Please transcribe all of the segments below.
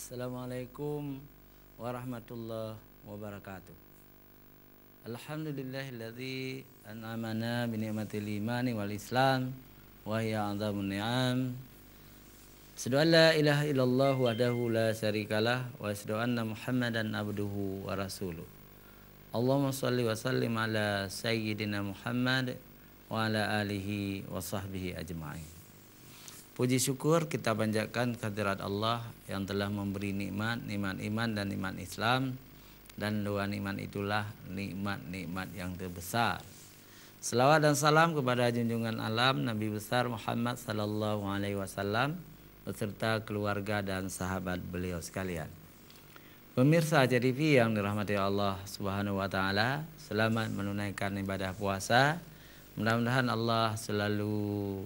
Assalamualaikum warahmatullahi wabarakatuh. Alhamdulillahilladzi an'amana bi ni'matil imani wal islam wa hiya 'adzamun ni'am. Asyhadu an la ilaha illallah wahdahu la syarikalah wa asyhadu anna Muhammadan abduhu wa rasuluh. Allahumma shalli wa sallim ala sayyidina Muhammad wa ala alihi wa sahbihi ajma'in. Puji syukur kita panjatkan kehadirat Allah yang telah memberi nikmat iman dan nikmat Islam, dan dua nikmat itulah nikmat-nikmat yang terbesar. Selawat dan salam kepada junjungan alam Nabi besar Muhammad sallallahu alaihi wasallam beserta keluarga dan sahabat beliau sekalian. Pemirsa ACTV yang dirahmati Allah Subhanahu wa taala, selamat menunaikan ibadah puasa. Mudah-mudahan Allah selalu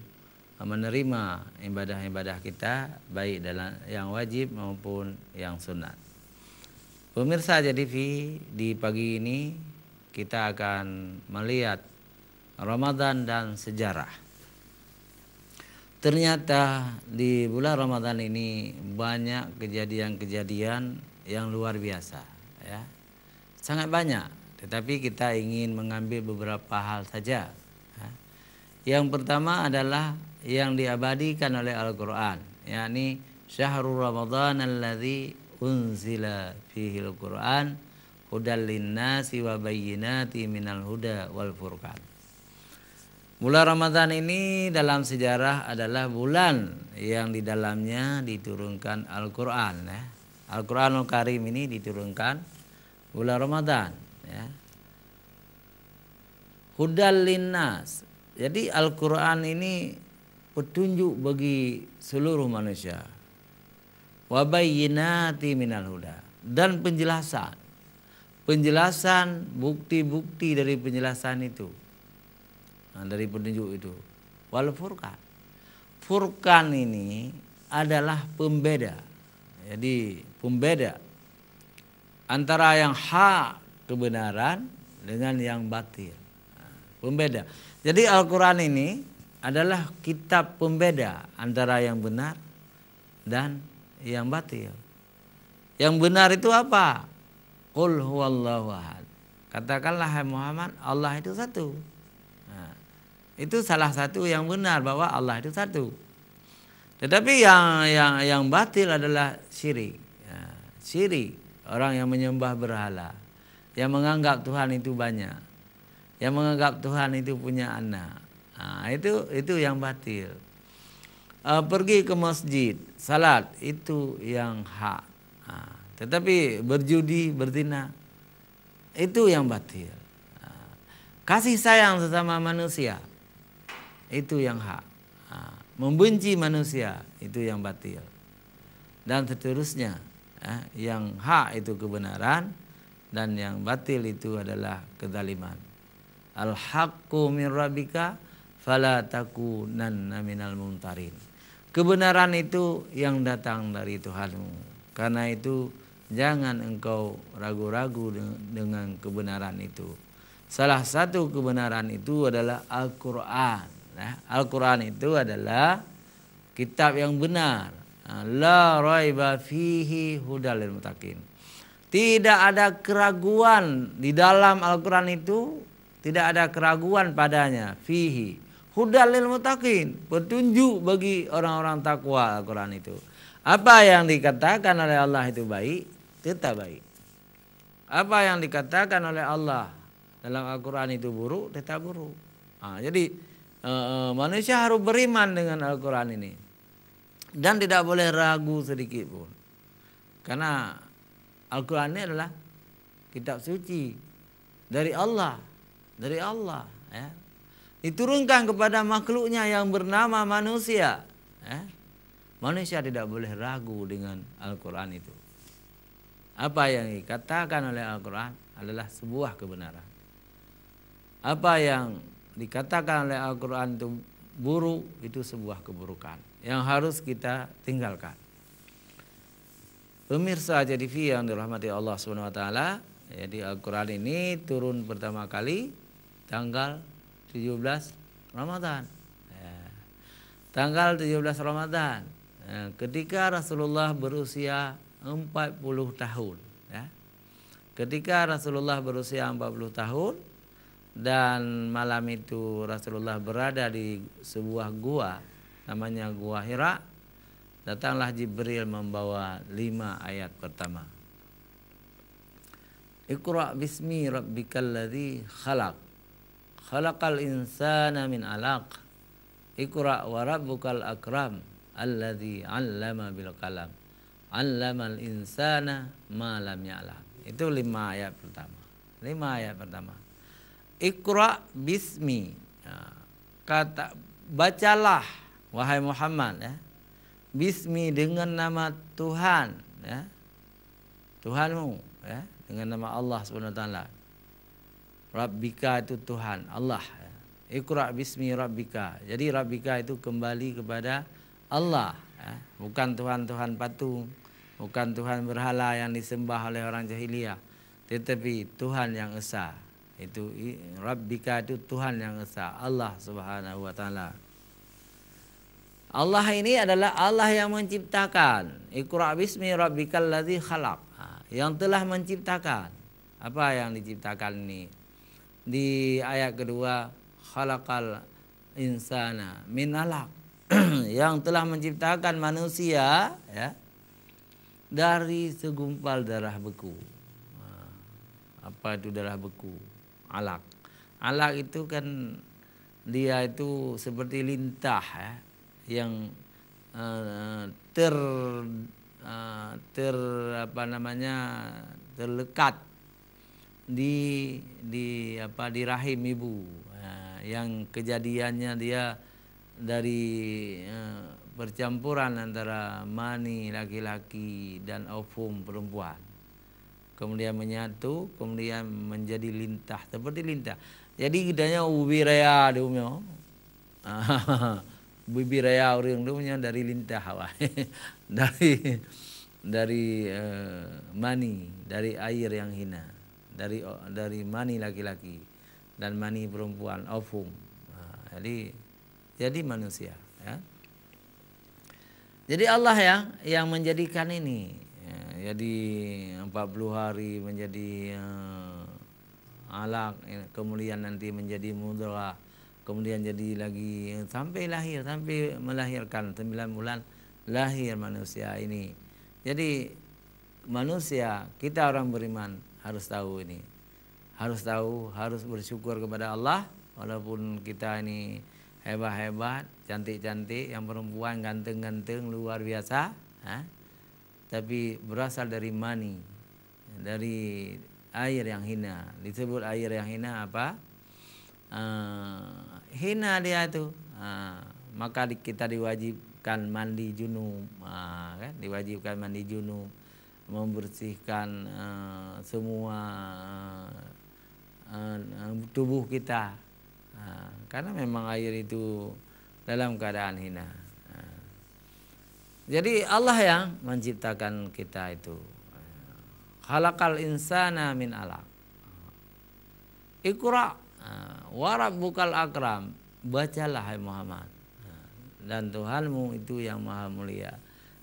menerima ibadah-ibadah kita, baik dalam yang wajib maupun yang sunat. Pemirsa ACTV, di pagi ini kita akan melihat Ramadan dan sejarah. Ternyata di bulan Ramadan ini banyak kejadian-kejadian yang luar biasa, ya. Sangat banyak, tetapi kita ingin mengambil beberapa hal saja. Yang pertama adalah yang diabadikan oleh Al-Quran, yakni syahrul Ramadan alladzi unzila fihi al-Quran hudal linnasi wa bayyinati minal huda wal furqan. Bulan Ramadan ini dalam sejarah adalah bulan yang di dalamnya diturunkan Al-Quran, ya. Al-Quranul Karim ini diturunkan bulan Ramadan, ya. Hudal linnas. Jadi Al-Quran ini petunjuk bagi seluruh manusia. Wa bayyinati minal huda, dan penjelasan bukti-bukti dari penjelasan itu, dari petunjuk itu. Wal furqan. Furqan ini adalah pembeda. Jadi pembeda antara yang hak kebenaran dengan yang batil. Pembeda. Jadi Al-Quran ini adalah kitab pembeda antara yang benar dan yang batil. Yang benar itu apa? Qul huwallahu ahad. Katakanlah hai Muhammad, Allah itu satu. Nah, itu salah satu yang benar, bahwa Allah itu satu. Tetapi yang batil adalah syirik. Ya, syirik, orang yang menyembah berhala, yang menganggap Tuhan itu banyak, yang menganggap Tuhan itu punya anak. Nah, itu yang batil. Pergi ke masjid, salat, itu yang hak. Nah, tetapi berjudi, berzina, itu yang batil. Nah, kasih sayang sesama manusia, itu yang hak. Nah, membenci manusia, itu yang batil. Dan seterusnya, yang hak itu kebenaran, dan yang batil itu adalah kezaliman. Al-haqqu min rabbika fala takunanna minal mumtarin. Kebenaran itu yang datang dari Tuhanmu. Karena itu jangan engkau ragu-ragu dengan kebenaran itu. Salah satu kebenaran itu adalah Al-Quran. Al-Quran itu adalah kitab yang benar. La raiba fihi hudal lil muttaqin. Tidak ada keraguan di dalam Al-Quran itu. Tidak ada keraguan padanya. Fihi hudal lil muttaqin, petunjuk bagi orang-orang takwa. Al-Quran itu, apa yang dikatakan oleh Allah itu baik, tetap baik. Apa yang dikatakan oleh Allah dalam Al-Quran itu buruk, tetap buruk. Jadi manusia harus beriman dengan Al-Quran ini, dan tidak boleh ragu sedikit pun. Karena Al-Quran ini adalah kitab suci dari Allah. Dari Allah, ya. Diturunkan kepada makhluknya yang bernama manusia, ya. Manusia tidak boleh ragu dengan Al-Quran itu. Apa yang dikatakan oleh Al-Quran adalah sebuah kebenaran. Apa yang dikatakan oleh Al-Quran itu buruk, itu sebuah keburukan yang harus kita tinggalkan. Pemirsa ACTV yang dirahmati Allah Subhanahu wa taala, jadi Al-Quran ini turun pertama kali tanggal 17 Ramadan. Tanggal 17 Ramadan, ketika Rasulullah berusia 40 tahun. Ya. Ketika Rasulullah berusia 40 tahun dan malam itu Rasulullah berada di sebuah gua namanya Gua Hira, datanglah Jibril membawa 5 ayat pertama. Iqra bismi rabbikal ladzi khalaq. Khalaqal insana min 'alaq. Iqra wa rabbukal akram alladzi 'allama bil qalam. 'Allamal insana ma lam ya'lam. Itu 5 ayat pertama. 5 ayat pertama. Iqra bismi. Kata bacalah wahai Muhammad ya. Bismi dengan nama Tuhan ya. Tuhanmu ya, dengan nama Allah Subhanahu wa taala. Rabbika itu Tuhan, Allah. Iqra bismi rabbika. Jadi rabbika itu kembali kepada Allah ya. Bukan Tuhan-Tuhan patung, bukan Tuhan berhala yang disembah oleh orang jahiliyah, tetapi Tuhan yang esa. Itu rabbika itu Tuhan yang esa, Allah Subhanahu wa taala. Allah ini adalah Allah yang menciptakan. Iqra bismi rabbikal ladzi khalaq. Yang telah menciptakan. Apa yang diciptakan ini? Di ayat kedua, khalaqal insana min 'alaq. Yang telah menciptakan manusia ya, dari segumpal darah beku. Apa itu darah beku? Alaq. Alaq itu kan dia itu seperti lintah ya, yang terlekat di rahim ibu, yang kejadiannya dia dari percampuran antara mani laki-laki dan ovum perempuan, kemudian menyatu, kemudian menjadi lintah, seperti lintah. Jadi kitanya ubi raya diumyo. Bibi raya orang tu punya dari lintah dari mani, dari air yang hina, dari mani laki-laki dan mani perempuan, ovum. Jadi manusia ya. Jadi Allah yang menjadikan ini ya, jadi 40 hari menjadi alaq, kemudian nanti menjadi mudghah, kemudian jadi lagi sampai lahir, sampai melahirkan 9 bulan lahir manusia ini. Jadi manusia, kita orang beriman harus tahu ini. Harus tahu, harus bersyukur kepada Allah. Walaupun kita ini hebat-hebat, cantik-cantik, yang perempuan ganteng-ganteng luar biasa, tapi berasal dari mani, dari air yang hina. Disebut air yang hina apa? Hina dia itu, maka kita diwajibkan mandi junub, kan? Diwajibkan mandi junub, membersihkan semua tubuh kita, karena memang air itu dalam keadaan hina. Jadi Allah yang menciptakan kita itu. Khalaqal insana min 'alaq. Iqra wa rabbukal akram. Bacalah hai Muhammad. Dan Tuhanmu itu yang maha mulia.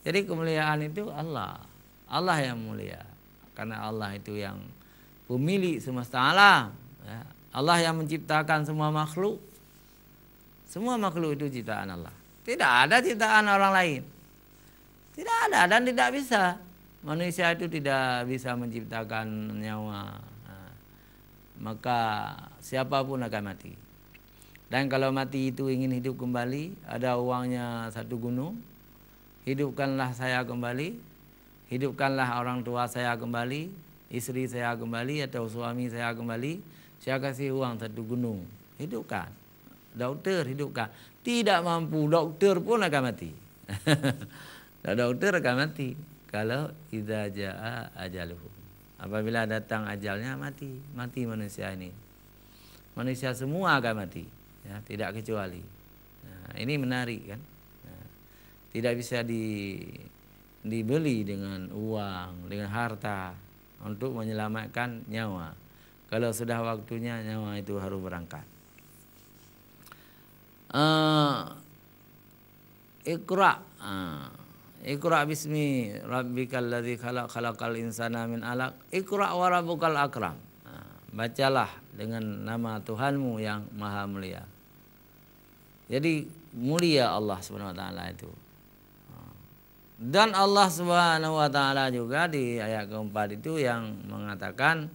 Jadi kemuliaan itu Allah. Allah yang mulia. Karena Allah itu yang pemilik semesta alam. Allah yang menciptakan semua makhluk. Semua makhluk itu ciptaan Allah. Tidak ada ciptaan orang lain. Tidak ada dan tidak bisa. Manusia itu tidak bisa menciptakan nyawa. Maka siapapun akan mati. Dan kalau mati itu ingin hidup kembali, ada uangnya 1 gunung, hidupkanlah saya kembali, hidupkanlah orang tua saya kembali, istri saya kembali atau suami saya kembali, saya kasih uang 1 gunung, hidupkan. Dokter hidupkan. Tidak mampu, dokter pun akan mati. Dokter akan mati kalau idza jaa ajaluhum. Apabila datang ajalnya mati manusia ini. Manusia semua akan mati, ya, tidak kecuali. Nah, ini menarik kan? Nah, tidak bisa dibeli dengan uang, dengan harta untuk menyelamatkan nyawa. Kalau sudah waktunya nyawa itu harus berangkat. Iqra, Iqra bismi rabbikal ladzi khalaq khalaqal insana min 'alaq. Iqra wa rabbukal akram. Bacalah dengan nama Tuhanmu yang maha mulia. Jadi mulia Allah Subhanahu wa taala itu. Dan Allah Subhanahu wa taala juga di ayat keempat itu yang mengatakan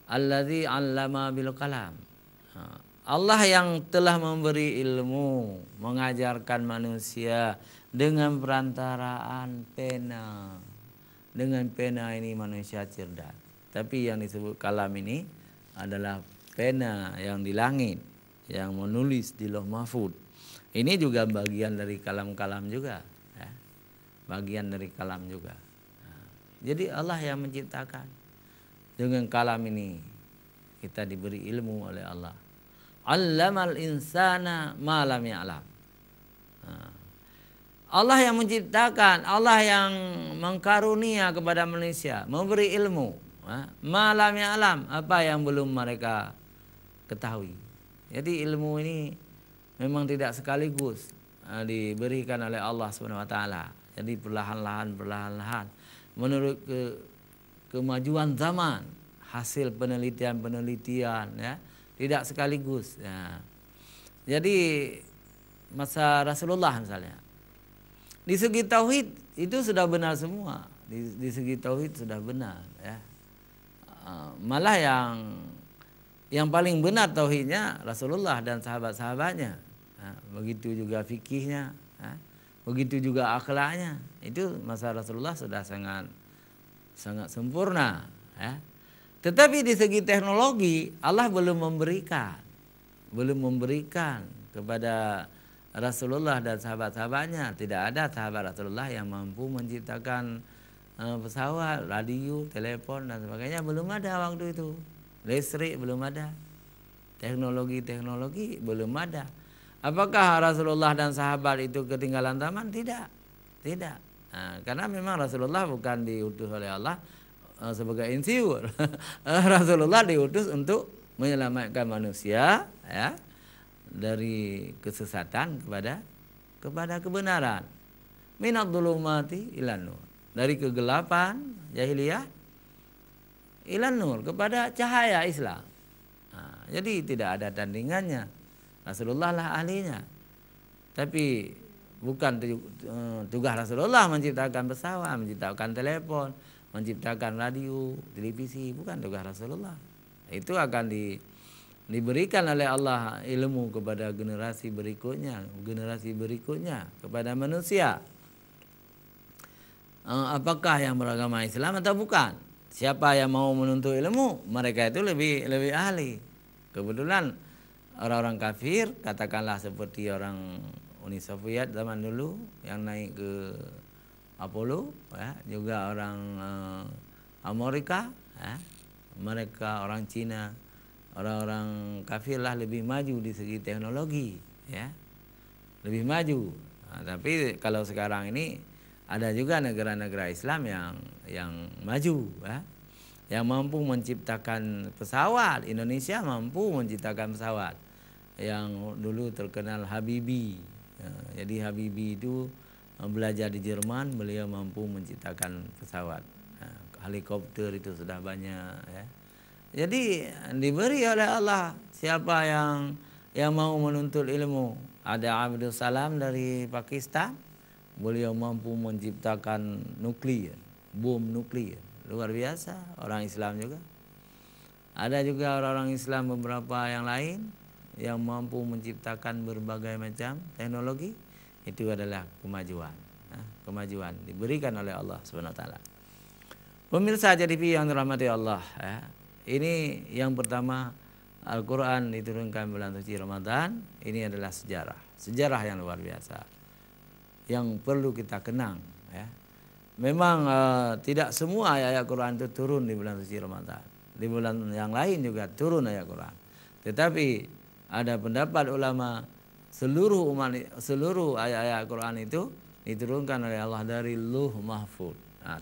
alladzi 'allama bil qalam. Allah yang telah memberi ilmu, mengajarkan manusia dengan perantaraan pena. Dengan pena ini manusia cerdas. Tapi yang disebut kalam ini adalah pena yang di langit, yang menulis di Lauh Mahfuz. Ini juga bagian dari kalam-kalam juga, ya. Bagian dari kalam juga. Jadi Allah yang menciptakan. Dengan kalam ini kita diberi ilmu oleh Allah. Allamal insana ma lam ya'lam. Allah yang menciptakan, Allah yang mengkarunia kepada manusia, memberi ilmu. Malam yang alam, apa yang belum mereka ketahui. Jadi ilmu ini memang tidak sekaligus diberikan oleh Allah Subhanahu wa taala. Jadi perlahan-lahan menurut kemajuan zaman, hasil penelitian ya, tidak sekaligus ya. Jadi masa Rasulullah misalnya, di segi tauhid itu sudah benar semua, di segi tauhid sudah benar ya. Malah yang paling benar tauhidnya Rasulullah dan sahabat-sahabatnya. Begitu juga fikihnya, begitu juga akhlaknya. Itu masa Rasulullah sudah sangat sempurna. Ya. Tetapi di segi teknologi Allah belum memberikan kepada Rasulullah dan sahabat-sahabatnya. Tidak ada sahabat Rasulullah yang mampu menciptakan pesawat, radio, telepon dan sebagainya. Belum ada waktu itu. Listrik belum ada. Teknologi belum ada. Apakah Rasulullah dan sahabat itu ketinggalan zaman? Tidak. Karena memang Rasulullah bukan diutus oleh Allah sebagai insinyur. Rasulullah diutus untuk menyelamatkan manusia ya, dari kesesatan kepada kebenaran. Minadz dzulumati ilan nur. Dari kegelapan jahiliyah ilan nur, kepada cahaya Islam. Jadi tidak ada tandingannya. Rasulullah lah ahlinya. Tapi bukan tugas Rasulullah menciptakan pesawat, menciptakan telepon, menciptakan radio, televisi. Bukan tugas Rasulullah. Itu akan diberikan oleh Allah ilmu kepada generasi berikutnya kepada manusia. Apakah yang beragama Islam atau bukan? Siapa yang mau menuntut ilmu, mereka itu lebih ahli. Kebetulan orang-orang kafir, katakanlah seperti orang Uni Soviet zaman dulu yang naik ke Apollo, ya, juga orang Amerika, ya, mereka orang Cina, orang-orang kafir lah lebih maju di segi teknologi, ya, lebih maju. Tapi kalau sekarang ini ada juga negara-negara Islam yang maju, ya, yang mampu menciptakan pesawat. Indonesia mampu menciptakan pesawat yang dulu terkenal Habibie. Ya, jadi Habibie itu belajar di Jerman, beliau mampu menciptakan pesawat. Helikopter itu sudah banyak. Ya. Jadi diberi oleh Allah siapa yang mau menuntut ilmu. Ada Abdul Salam dari Pakistan. Beliau mampu menciptakan nuklir, bom nuklir, luar biasa. Orang Islam juga. Ada juga orang-orang Islam beberapa yang lain yang mampu menciptakan berbagai macam teknologi. Itu adalah kemajuan. Kemajuan diberikan oleh Allah Subhanahu wa taala. Pemirsa JTV yang dirahmati Allah, ya. Ini yang pertama, Al-Quran diturunkan bulan suci Ramadan. Ini adalah sejarah yang luar biasa yang perlu kita kenang, ya. Memang tidak semua ayat Quran itu turun di bulan suci Ramadan. Di bulan yang lain juga turun ayat Quran. Tetapi ada pendapat ulama seluruh ayat-ayat Quran itu diturunkan oleh Allah dari Lauh Mahfuz.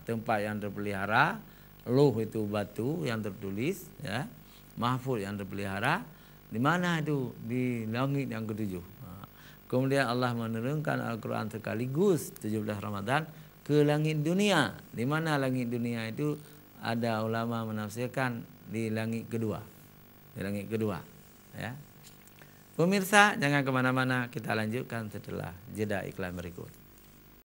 Tempat yang terpelihara, Lauh itu batu yang tertulis, ya. Mahfuz yang terpelihara. Di mana itu? Di langit yang ketujuh. Kemudian Allah menurunkan Al-Quran sekaligus 17 Ramadan ke langit dunia. Di mana langit dunia itu ada ulama menafsirkan di langit kedua. Di langit kedua. Ya. Pemirsa, jangan kemana-mana, kita lanjutkan setelah jeda iklan berikut.